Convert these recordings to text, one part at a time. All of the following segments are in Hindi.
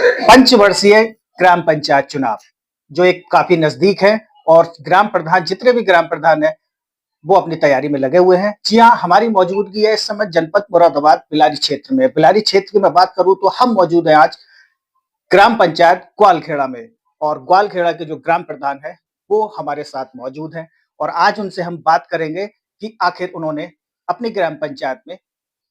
पंचवर्षीय ग्राम पंचायत चुनाव जो एक काफी नजदीक है और ग्राम प्रधान जितने भी ग्राम प्रधान है वो अपनी तैयारी में लगे हुए हैं। जी हाँ, हमारी मौजूदगी है इस समय जनपद मुरादाबाद बिलारी क्षेत्र में। बिलारी क्षेत्र की मैं बात करूं तो हम मौजूद हैं आज ग्राम पंचायत ग्वालखेड़ा में और ग्वालखेड़ा के जो ग्राम प्रधान है वो हमारे साथ मौजूद हैं और आज उनसे हम बात करेंगे कि आखिर उन्होंने अपनी ग्राम पंचायत में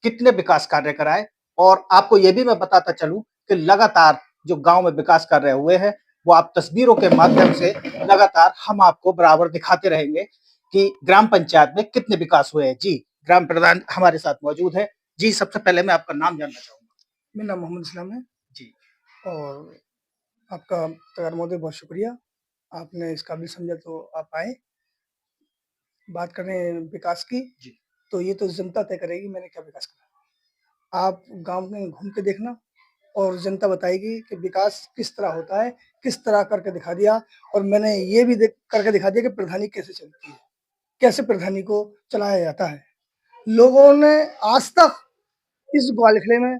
कितने विकास कार्य कराए। और आपको ये भी मैं बताता चलूं कि लगातार जो गांव में विकास कार्य हुए हैं वो आप तस्वीरों के माध्यम से लगातार हम आपको बराबर दिखाते रहेंगे कि ग्राम पंचायत में कितने विकास हुए हैं। जी, ग्राम प्रधान हमारे साथ मौजूद है। जी, सबसे पहले मैं आपका नाम जानना चाहूंगा। मेरा नाम मोहम्मद इस्लाम है। जी। और आपका पत्रकार महोदय बहुत शुक्रिया। आपने इस काबिल समझा तो आप आए। बात करें विकास की, जी। तो ये तो जनता तय करेगी मैंने क्या विकास करा। आप गाँव में घूम के देखना और जनता बताएगी कि विकास किस तरह होता है, किस तरह करके दिखा दिया। और मैंने ये भी करके दिखा दिया कि प्रधानी कैसे चलती है, कैसे प्रधानी को चलाया जाता है। लोगों ने आज तक इस ग्वालखेड़े में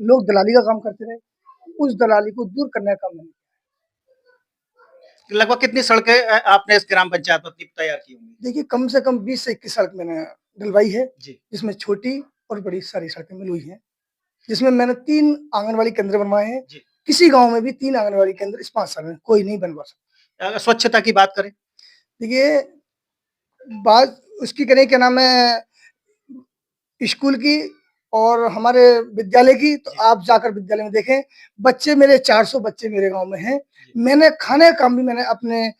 लोग दलाली का काम करते रहे, उस दलाली को दूर करने का काम नहीं। लगभग कितनी सड़कें आपने इस ग्राम पंचायत में अपनी तैयार की होंगी? देखिए, कम से कम 20 से 21 सड़क मैंने डलवाई है, जी। जिसमें छोटी और बड़ी सारी सड़कें मिली हुई हैं, जिसमें मैंने 3 आंगनवाड़ी केंद्र बनवाए हैं। जी। किसी गाँव में भी 3 आंगनवाड़ी केंद्र इस 5 साल में कोई नहीं बनवा सकता। अगर स्वच्छता की बात करें, देखिए, बात उसकी करें क्या नाम है, स्कूल की और हमारे विद्यालय की, तो आप जाकर विद्यालय में देखें, बच्चे मेरे 400 बच्चे मेरे गाँव में हैं। मैंने खाने का काम भी मैंने अपने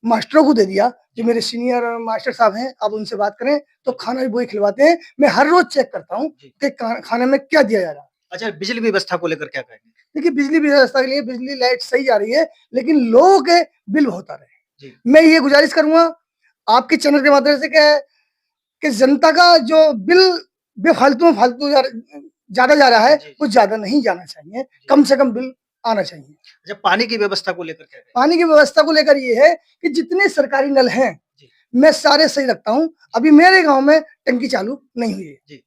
मास्टरों को दे दिया, जो मेरे सीनियर मास्टर साहब हैं। आप उनसे बात करें तो खाना भी वही खिलवाते हैं। मैं हर रोज चेक करता हूँ कि खाने में क्या दिया जा रहा है। अच्छा, बिजली व्यवस्था को लेकर क्या कहेंगे? देखिए, बिजली व्यवस्था के लिए बिजली लाइट सही जा रही है, लेकिन लोगों के बिल बहुत आ रहे हैं। जी। मैं ये गुजारिश करूंगा आपके चैनल के माध्यम से कि जनता का जो बिल बेफालतू में फालतू ज्यादा जा रहा है, वो ज्यादा नहीं जाना चाहिए, कम से कम बिल आना चाहिए। अच्छा, पानी की व्यवस्था को लेकर क्या कहेंगे? पानी की व्यवस्था को लेकर ये है कि जितने सरकारी नल हैं मैं सारे सही रखता हूँ। अभी मेरे गांव में टंकी चालू नहीं हुई है,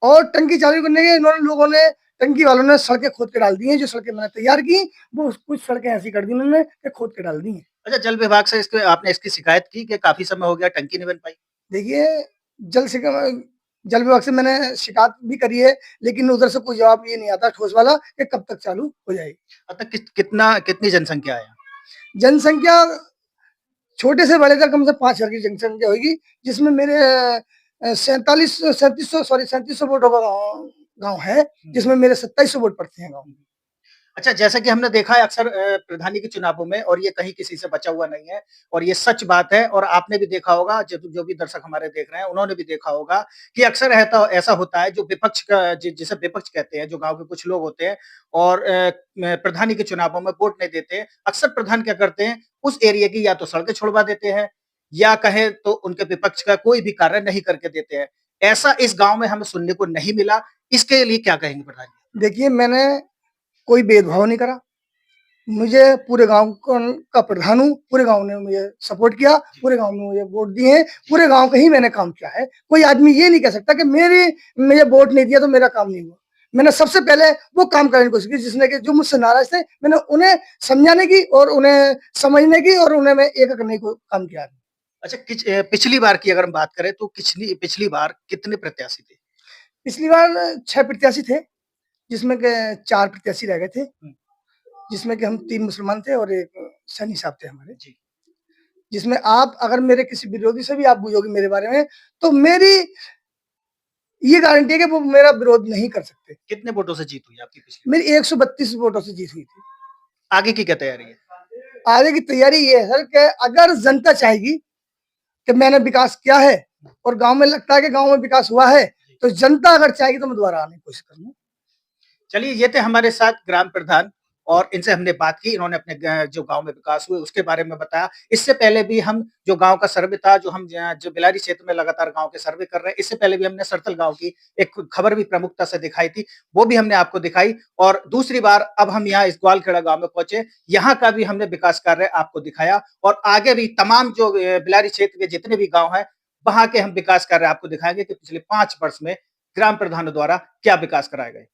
और टंकी चालू करने के इन्होंने लोगों ने, टंकी वालों ने सड़कें खोद के डाल दी हैं। जो सड़कें मैंने तैयार की, वो कुछ सड़कें ऐसी कर दी उन्होंने कि खोद के डाल दी हैं। अच्छा, जल विभाग से इसके आपने इसकी शिकायत की कि काफी समय हो गया टंकी नहीं बन पाई? देखिए, जल जल विभाग से मैंने शिकायत भी करी है, लेकिन उधर से कोई जवाब ये नहीं आता ठोस वाला कि कब तक चालू हो जाएगी। अब तक कितनी जनसंख्या है? जनसंख्या छोटे से बड़े तक कम से 5,000 की जनसंख्या होगी, जिसमें मेरे 3700 वोटों का गाँव है, जिसमें मेरे 2700 वोट पड़ते हैं गाँव में। अच्छा, जैसा कि हमने देखा है अक्सर प्रधानी के चुनावों में, और ये कहीं किसी से बचा हुआ नहीं है और ये सच बात है और आपने भी देखा होगा, जो भी दर्शक हमारे देख रहे हैं उन्होंने भी देखा होगा कि अक्सर ऐसा होता है, जो विपक्ष का जिसे विपक्ष कहते हैं, जो गांव के कुछ लोग होते हैं और प्रधानी के चुनावों में वोट नहीं देते। अक्सर प्रधान क्या करते हैं, उस एरिया की या तो सड़कें छुड़वा देते हैं या कहें तो उनके विपक्ष का कोई भी कार्य नहीं करके देते हैं। ऐसा इस गांव में हमें सुनने को नहीं मिला। इसके लिए क्या कहेंगे प्रधान जी? देखिए, मैंने कोई भेदभाव नहीं करा। मुझे पूरे गांव का प्रधान हूँ, पूरे गांव ने मुझे सपोर्ट किया, पूरे गांव में मुझे वोट दिए हैं, पूरे गांव का ही मैंने काम किया है। कोई आदमी ये नहीं कह सकता कि मुझे वोट नहीं दिया तो मेरा काम नहीं हुआ। मैंने सबसे पहले वो काम करने की कोशिश की जिसने कि जो मुझसे नाराज थे, मैंने उन्हें समझाने की और उन्हें समझने की और उन्हें मैं एक करने की काम किया। अच्छा, पिछली बार की अगर हम बात करें तो पिछली पिछली बार कितने प्रत्याशी थे? पिछली बार 6 प्रत्याशी थे, जिसमें के 4 प्रत्याशी रह गए थे, जिसमें कि हम 3 मुसलमान थे और एक सैनी साहब थे हमारे। जिसमें आप अगर मेरे किसी विरोधी से भी आप पूछोगे मेरे बारे में, तो मेरी ये गारंटी है कि वो मेरा विरोध नहीं कर सकते। कितने वोटों से जीत हुई आपकी पिछली? मेरी 132 वोटों से जीत हुई थी। आगे की क्या तैयारी है? आगे की तैयारी ये है सर कि अगर जनता चाहेगी कि मैंने विकास किया है और गांव में लगता है कि गांव में विकास हुआ है, तो जनता अगर चाहेगी तो मैं दोबारा आने की कोशिश करूंगा। चलिए, ये थे हमारे साथ ग्राम प्रधान और इनसे हमने बात की। इन्होंने अपने जो गांव में विकास हुए उसके बारे में बताया। इससे पहले भी हम जो गांव का सर्वे था, जो बिलारी क्षेत्र में लगातार गांव के सर्वे कर रहे हैं, इससे पहले भी हमने सरथल गांव की एक खबर भी प्रमुखता से दिखाई थी, वो भी हमने आपको दिखाई। और दूसरी बार अब हम यहाँ इस ग्वालखेड़ा गांव में पहुंचे, यहाँ का भी हमने विकास कार्य आपको दिखाया और आगे भी तमाम जो बिलारी क्षेत्र के जितने भी गाँव है वहां के हम विकास कार्य आपको दिखाएंगे कि पिछले 5 वर्ष में ग्राम प्रधानों द्वारा क्या विकास कराए गए।